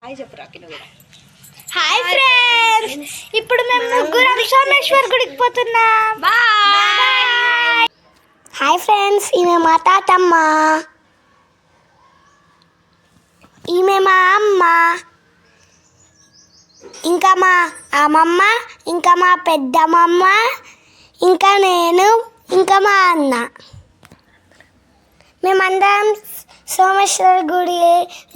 Hi చెప్పు రాకిన కూడా. Hi friends, ఇప్పుడు మేము ముగ్గురం సోమేశ్వర్ గుడికి పోతున్నాం. బాయ్. హాయ్ ఫ్రెండ్స్, ఈమె మా తాతమ్మ, ఈమె మా అమ్మ, ఇంకా మా అమ్మమ్మ, ఇంకా మా పెద్దమ్మమ్మ, ఇంకా నేను, ఇంకా మా అన్న. మేమందరం సోమేశ్వర గుడి,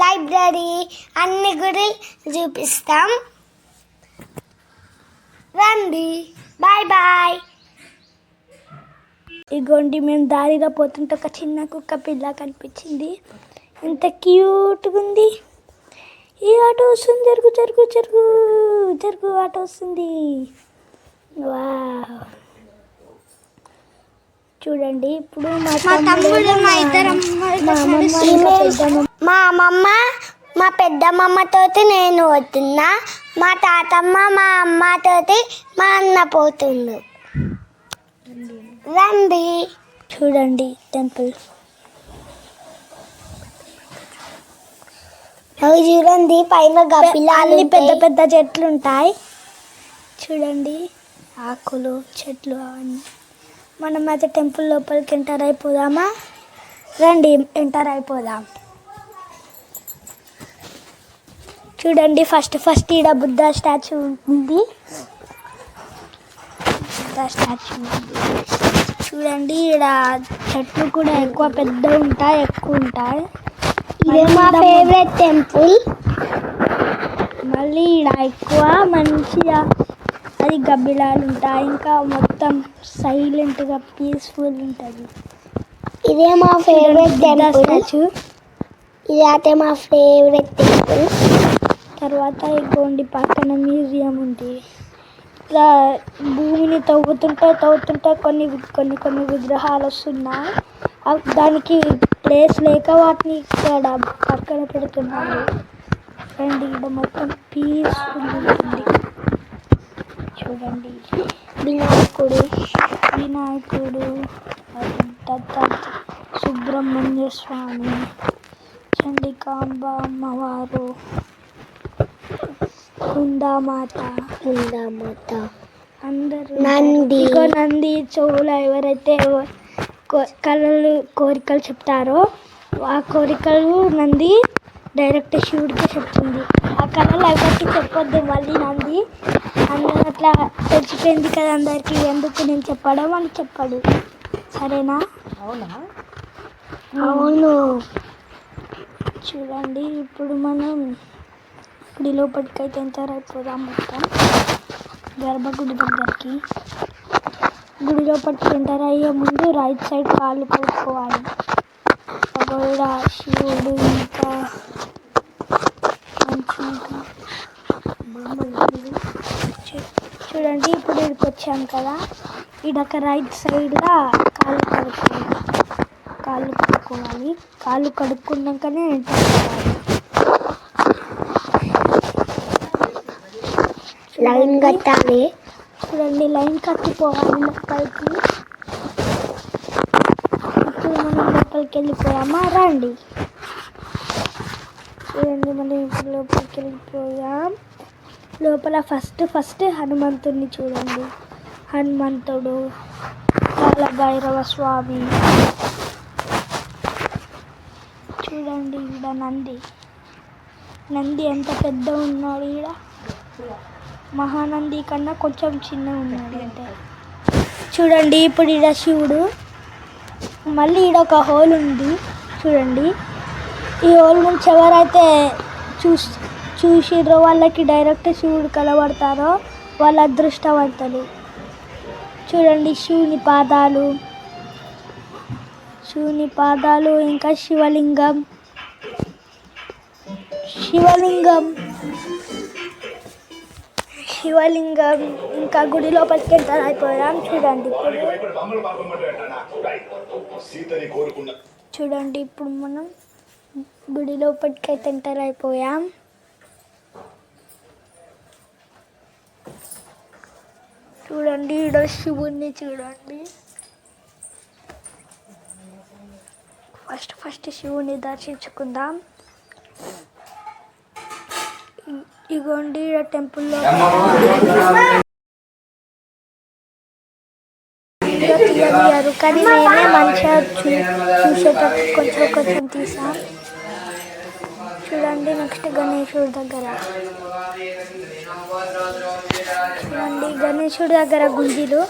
లైబ్రరీ, అన్ని గుడి చూపిస్తాం. రండి. Bye bye. ఇగోండి, మేము దారిలో పోతుంటే ఒక చిన్న కుక్క పిల్ల కనిపించింది. ఎంత క్యూట్గా ఉంది. ఈ ఆటో వస్తుంది, జరుగు జరుగు జరుగు జరుగు, ఆటో వస్తుంది. వావ్, చూడండి. ఇప్పుడు మా అమ్మమ్మ, మా పెద్దమ్మమ్మతోటి నేను పోతున్నా. మా తాతమ్మ, మా అమ్మతోటి మా అన్న పోతుండు. రండి. చూడండి టెంపుల్. అవి చూడండి, పైన గబ్బిలాలు, పెద్ద పెద్ద చెట్లు ఉంటాయి. చూడండి, ఆకులు, చెట్లు అవన్నీ. మనం అయితే టెంపుల్ లోపలికి ఎంటర్ అయిపోదామా? రండి, ఎంటర్ అయిపోదాం. చూడండి, ఫస్ట్ ఈడ బుద్ధ స్టాచ్యూ ఉంది. బుద్ధ స్టాచ్యూ ఉంది. చూడండి, ఈడ చెట్లు కూడా ఎక్కువ పెద్ద ఉంటాయి, ఎక్కువ ఉంటాయి. ఇదే మా ఫేవరెట్ టెంపుల్. మళ్ళీ ఈడ ఎక్కువ మంచిగా అది గబ్బిలాలు ఉంటాయి. ఇంకా మొత్తం సైలెంట్గా పీస్ఫుల్ ఉంటుంది. ఇదే మా ఫేవరెట్ టెంపుల్. ఇది అయితే మా ఫేవరెట్ టెంపుల్. తర్వాత ఇగోండి, పక్కన మ్యూజియం ఉంది. ఇట్లా భూమిని తవ్వుతుంటే కొన్ని విగ్రహాలు వస్తున్నాయి. దానికి ప్లేస్ లేక వాటిని ఇక్కడ పక్కన పెడుతున్నారు. అండ్ ఇక్కడ మొత్తం పీస్ఫుల్ ఉంటుంది. చూడండి, వినాయకుడు, సుబ్రహ్మణ్య స్వామి, చండికాంబ అమ్మవారు, కుందామాత అందరూ. నంది చెవులు ఎవరైతే కోరికలు చెప్తారో ఆ కోరికలు నంది డైరెక్ట్ శివుడికి చెప్తుంది. ఆ కళలు ఎవరికి చెప్పొద్దు. మళ్ళీ నంది అందరూ అట్లా తెలిసిపోయింది కదా అందరికి, ఎందుకు నేను చెప్పడం అని చెప్పాడు. సరేనా? అవును. చూడండి, ఇప్పుడు మనం గుడి లోపలికైతే ఎంటర్ అయిపోదాం. మొత్తం గర్భగుడి దగ్గరికి. గుడి లోపలికి ఎంటర్ అయ్యే ముందు రైట్ సైడ్ కాళ్ళు కడుక్కోవాలి. అక్కడ శివుడు ఇంకా చూడండి, ఇప్పుడు ఇక్కడికి వచ్చాం కదా, ఇడొక రైట్ సైడ్గా కాళ్ళు కడుక్కోవాలి. కాళ్ళు కడుక్కున్నాకనే ఎంటర్ అవ్వాలి. లైన్ కట్టాలి. చూడండి, లైన్ కట్టిపోవాలి లోపలికి. ఇప్పుడు మనం లోపలికి వెళ్ళిపోయామా? రండి. చూడండి, మనం ఇప్పుడు లోపలికి వెళ్ళిపోయాం. లోపల ఫస్ట్ హనుమంతుడిని చూడండి. హనుమంతుడు, కాల భైరవ స్వామి. చూడండి, ఈడ నంది ఎంత పెద్ద ఉన్నాడు. ఈడ మహానంది కన్నా కొంచెం చిన్న ఉన్నాడు అంటే. చూడండి, ఇప్పుడు ఈడ శివుడు. మళ్ళీ ఈడ ఒక హోల్ ఉంది. చూడండి, ఈ హోల్ నుంచి ఎవరైతే చూసిరో వాళ్ళకి డైరెక్ట్ శివుడు కలబడతారో వాళ్ళ అదృష్టవంతులు. చూడండి, శివుని పాదాలు, ఇంకా శివలింగం. ఇంకా గుడి లోపలికి ఎంటర్ అయిపోయాం. చూడండి, ఇప్పుడు మనం గుడి లోపలికి అయితే ఎంటర్ అయిపోయాం. చూడండి, ఈడ శివుణ్ణి చూడండి. ఫస్ట్ శివుని దర్శించుకుందాం. ఇగోండి టెంపుల్లో తీయనియారు, కానీ నేనే మంచిగా చూసేటట్టు కొంచెం తీసా. చూడండి నెక్స్ట్ గణేశుడి దగ్గర చూడండి, గణేశుడి దగ్గర గుంజీలు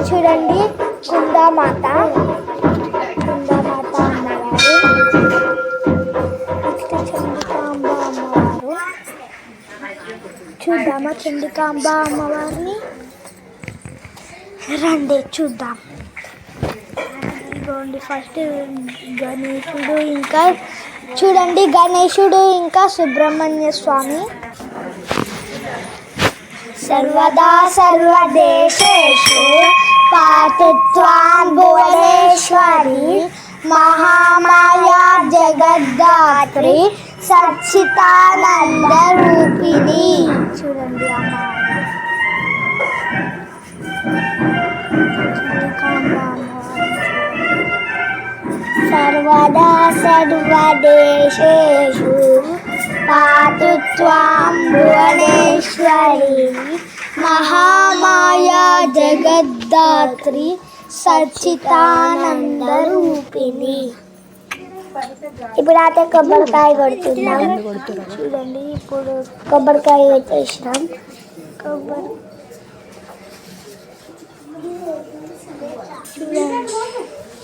చూడండి, కుందామాత అమ్మవారు, నెక్స్ట్ చండికాంబ అమ్మవారు. చూద్దామా చండికాంబ అమ్మవారిని? రండి చూద్దాం. ఇదిగోండి ఫస్ట్ గణేశుడు, ఇంకా చూడండి గణేశుడు ఇంకా సుబ్రహ్మణ్య స్వామి. సర్వదా సర్వదేశేషు పాతు త్వాం భువనేశ్వరి మహామాయా జగద్ధాత్రి సచ్చిదానంద రూపిణి. చూడండి సర్వదా సర్వదేశేషు పాతు త్వాం భువనేశ్వరి మహామాయా జగద్ధాత్రి సచ్చిదానంద రూపిణి. ఇప్పుడు అయితే కొబ్బరికాయ కొడుతున్నాం. చూడండి ఇప్పుడు కొబ్బరికాయ పెట్టేసినాం.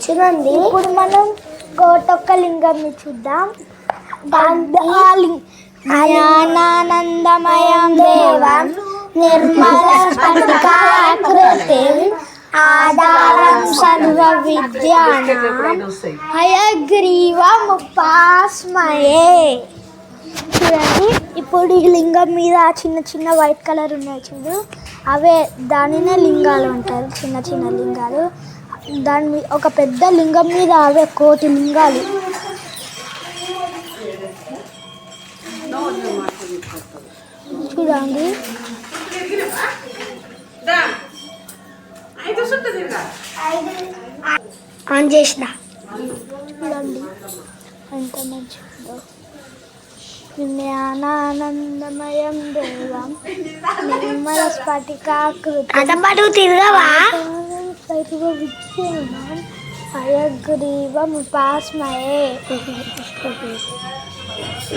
చూడండి ఇప్పుడు మనం కోటొక్క లింగంని చూద్దాం. జ్ఞానానందమయం దేవం నిర్మల స్ఫటికాకృతిం ఆధారం సర్వ విద్యానాం హయగ్రీవముపాస్మయే. చూడండి ఇప్పుడు ఈ లింగం మీద చిన్న చిన్న వైట్ కలర్ ఉన్నాయి చూడు, అవే దానినే లింగాలు అంటారు. చిన్న చిన్న లింగాలు, దాని మీద ఒక పెద్ద లింగం మీద అవే 1,000,000 లింగాలు. చూడండి ఆన్ చేసిన. చూడండి ఎంత మంచిగా జ్ఞానానందమయం దేవం నిర్మల స్ఫటికాకృతిం తిరగవా విద్యానాం హయగ్రీవముపాస్మయే.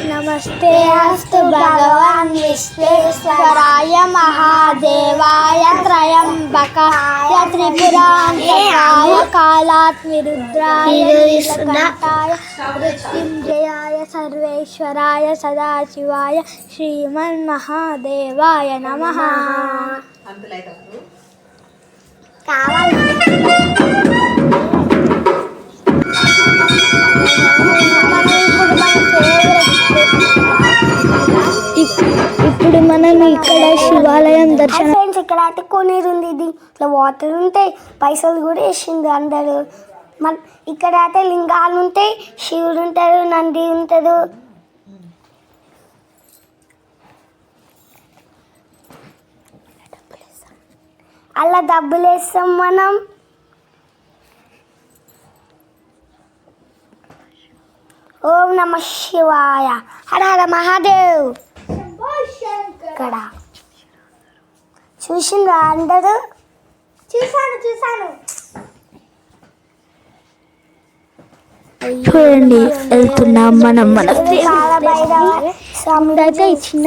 నమస్తే అస్తు భగవాన్ విశ్వేశ్వరాయ మహాదేవాయ త్రయంబకాయ త్రిపురాంతకాయ కాలాత్మిరుద్రాయ నీలకంఠాయ మృత్యుంజయాయ సర్వేశ్వరాయ సదాశివాయ శ్రీమన్మహాదేవాయ నమః. ఇప్పుడు మనం ఇక్కడ శివాలయం దర్శనం. ఫ్రెండ్స్ ఇక్కడ అయితే కొనేది ఉంది, ఇది ఇట్లా వాటర్ ఉంటాయి, పైసలు కూడా వేసింది అందరు. ఇక్కడ అయితే లింగాలు ఉంటాయి, శివుడు ఉంటాడు, నంది ఉంటాడు. అలా డబ్బులు వేస్తాం మనం. ఓం నమ శివాయ, హర హర మహాదేవ్. ఇక్కడ చూసిండ్రా అందరూ? చూసాను. చూడండి వెళ్తున్నాం మనం. మన అయితే చిన్న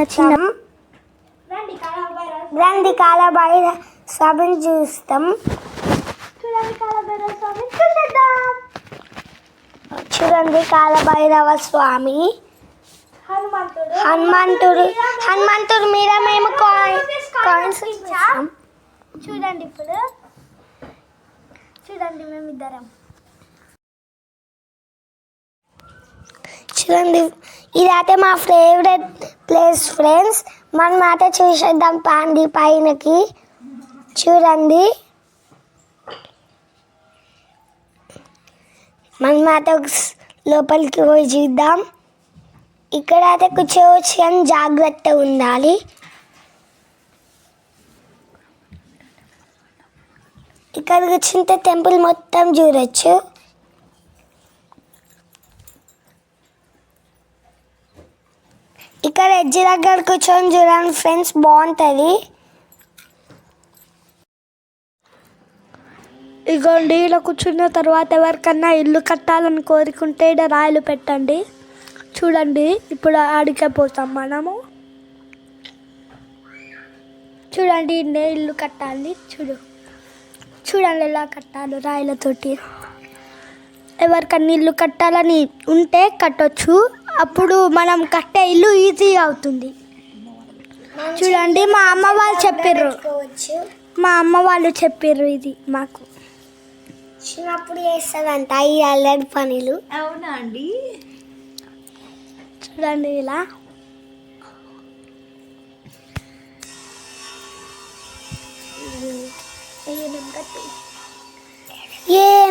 రండి కాలభైరవ స్వామిని చూస్తాం. చూడండి కాలభైరవ స్వామి, హనుమంతుడు మీద మేము కాయిన్స్ ఇచ్చాం. చూడండి ఇప్పుడు మేమిద్దరం. చూడండి ఇదైతే మా ఫేవరెట్ ప్లేస్ ఫ్రెండ్స్. మనం అయితే చూసేద్దాం పాండి పైనకి. చూడండి మనం అయితే లోపలికి పోయి చూద్దాం. ఇక్కడ అయితే కూర్చోవచ్చు కానీ జాగ్రత్తగా ఉండాలి. ఇక్కడ కూర్చుంటే టెంపుల్ మొత్తం చూడొచ్చు. ఇక్కడ ఎడ్జ్ దగ్గర కూర్చొని చూడండి ఫ్రెండ్స్, బాగుంటుంది. ఇగోండి, ఇలా కూర్చున్న తర్వాత ఎవరికన్నా ఇల్లు కట్టాలని కోరుకుంటే ఇక్కడ రాయలు పెట్టండి. చూడండి, ఇప్పుడు ఆడికపోతాం మనము. చూడండి, ఇన్నే ఇల్లు కట్టాలి. చూడండి ఎలా కట్టాలి రాయలతోటి. ఎవరికన్నా ఇల్లు కట్టాలని ఉంటే కట్టొచ్చు. అప్పుడు మనం కట్టే ఇల్లు ఈజీగా అవుతుంది. చూడండి, మా అమ్మ వాళ్ళు చెప్పారు ఇది మాకు. చిన్నప్పుడు చేస్తుందంట ఈ అల్లరి పనులు. అవునా అండి? చూడండి ఇలా.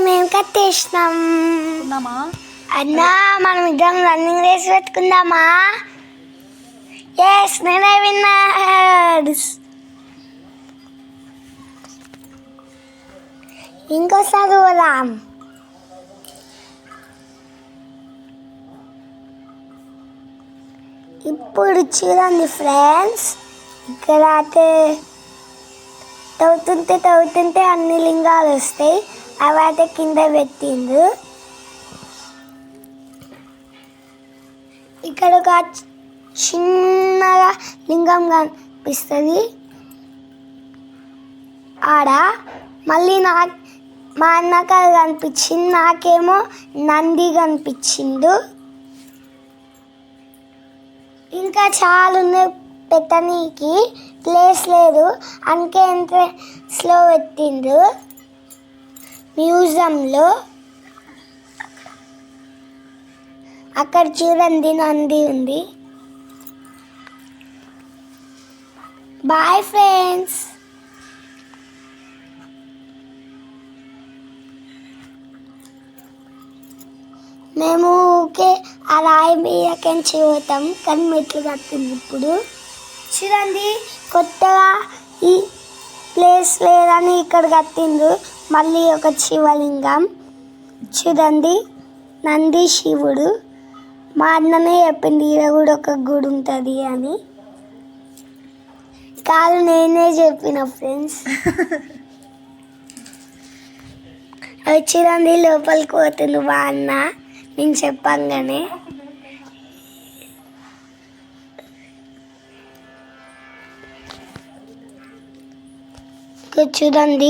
మేము కట్టేసినాం అన్నా. మనం ఇద్దరం రన్నింగ్ రేస్ పెట్టుకుందామా? ఎస్, నేనే విన్నర్స్. ఇంకోసారి పోదాం. ఇప్పుడు చూడండి ఫ్రెండ్స్, ఇక్కడ అయితే తవ్వుతుంటే అన్ని లింగాలు వస్తాయి. అవి అయితే కింద పెట్టిండ్రు. ఇక్కడ ఒక చిన్నగా లింగం కనిపిస్తుంది ఆడ. మళ్ళీ మా అన్నకు అది కనిపించింది, నాకేమో నంది కనిపించిండు. ఇంకా చాలా ఉన్నాయి పెట్టనీకి, ప్లేస్ లేదు. అందుకే ఎంట్రెన్స్లో పెట్టిండ్రు మ్యూజియంలో. అక్కడ చూడండి నంది ఉంది. Bye friends. మేము ఊకే ఆ రాయి మీదకెంచి పోతాం, కానీ మెట్లు కట్టింది. ఇప్పుడు చూడండి, కొత్తగా ఈ ప్లేస్ లేదని ఇక్కడ కట్టిండ్రు మళ్ళీ ఒక శివలింగం. చూడండి, నంది శివుడు. మా అన్ననే చెప్పింది ఈడ కూడా ఒక గుడి ఉంటుంది అని. కాదు, నేనే చెప్పిన ఫ్రెండ్స్. చూడండి, లోపలికి పోతుంది మా అన్న నేను చెప్పంగానే. చూడండి,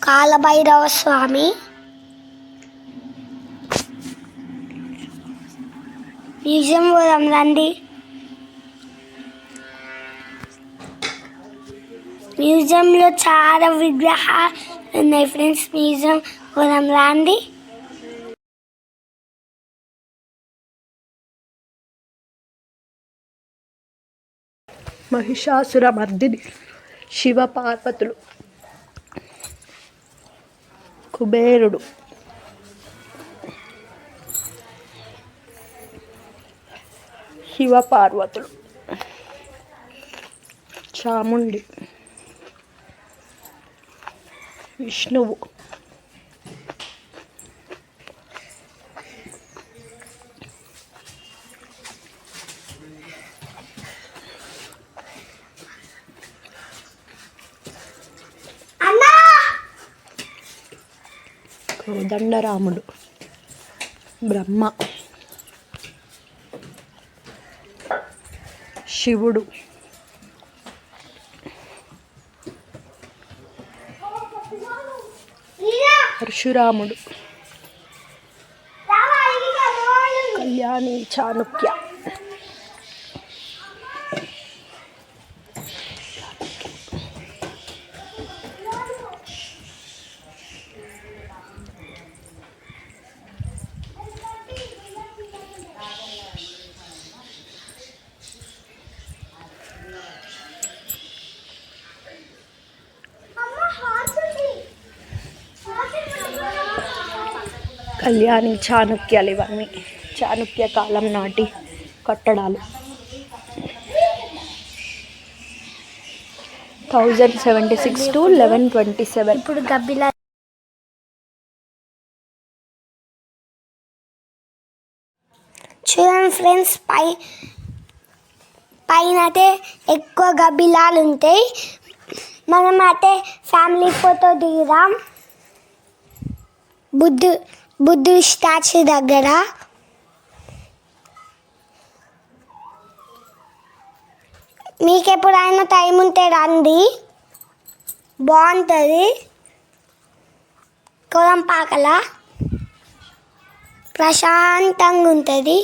కాలభైరవ స్వామి. మ్యూజియం పోదాం రండి. మ్యూజియంలో చాలా విగ్రహాలు ఉన్నాయి ఫ్రెండ్స్. మ్యూజియం పోదాం రండి. మహిషాసుర మర్దిని, శివ పార్వతులు, కుబేరుడు, శివ పార్వతులు, చాముండి, విష్ణువు, కోదండరాముడు, బ్రహ్మ, శివుడు, పరశురాముడు, కళ్యాణి చాణుక్య, కళ్యాణి చాణుక్యాలు. ఇవన్నీ చాణుక్య కాలం నాటి కట్టడాలు. 1076 to 1127. ఇప్పుడు గబ్బిలా చూడండి ఫ్రెండ్స్, పైన అయితే ఎక్కువ గబ్బిలాలు ఉంటాయి. మనం అయితే ఫ్యామిలీ ఫోటో దిగుదాం బుద్ధు స్టాచ్యూ దగ్గర. మీకు ఎప్పుడైనా టైం ఉంటే రండి, బాగుంటుంది. కొలంపాకల ప్రశాంతంగా ఉంటుంది.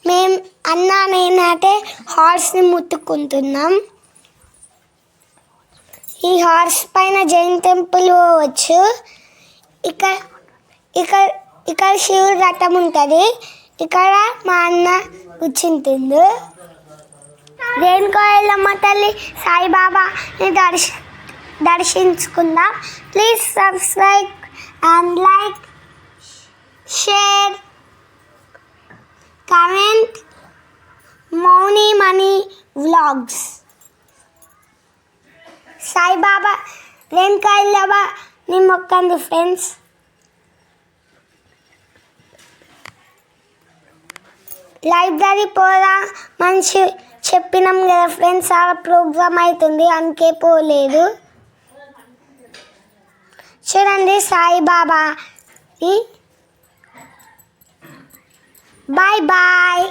మేము నేనైతే హార్స్ని ముట్టుకుంటున్నాం. ఈ హార్స్ పైన జైన్ టెంపుల్ పోవచ్చు. ఇక్కడ శివుడు రథం ఉంటుంది. ఇక్కడ మా అన్న కూర్చుంటుండు. రేణుకా ఎల్లమ్మ తల్లి సాయిబాబాని దర్శించుకుందాం. Please subscribe and like, share, comment Mouni Mani vlogs. Saibaba Renuka ఎల్లమ్మని మొక్కండి ఫ్రెండ్స్. లైబ్రరీ పోదా మంచి చెప్పినాం కదా ఫ్రెండ్స్, ఆ ప్రోగ్రామ్ అవుతుంది అందుకే పోలేదు. చూడండి సాయిబాబా. Bye bye.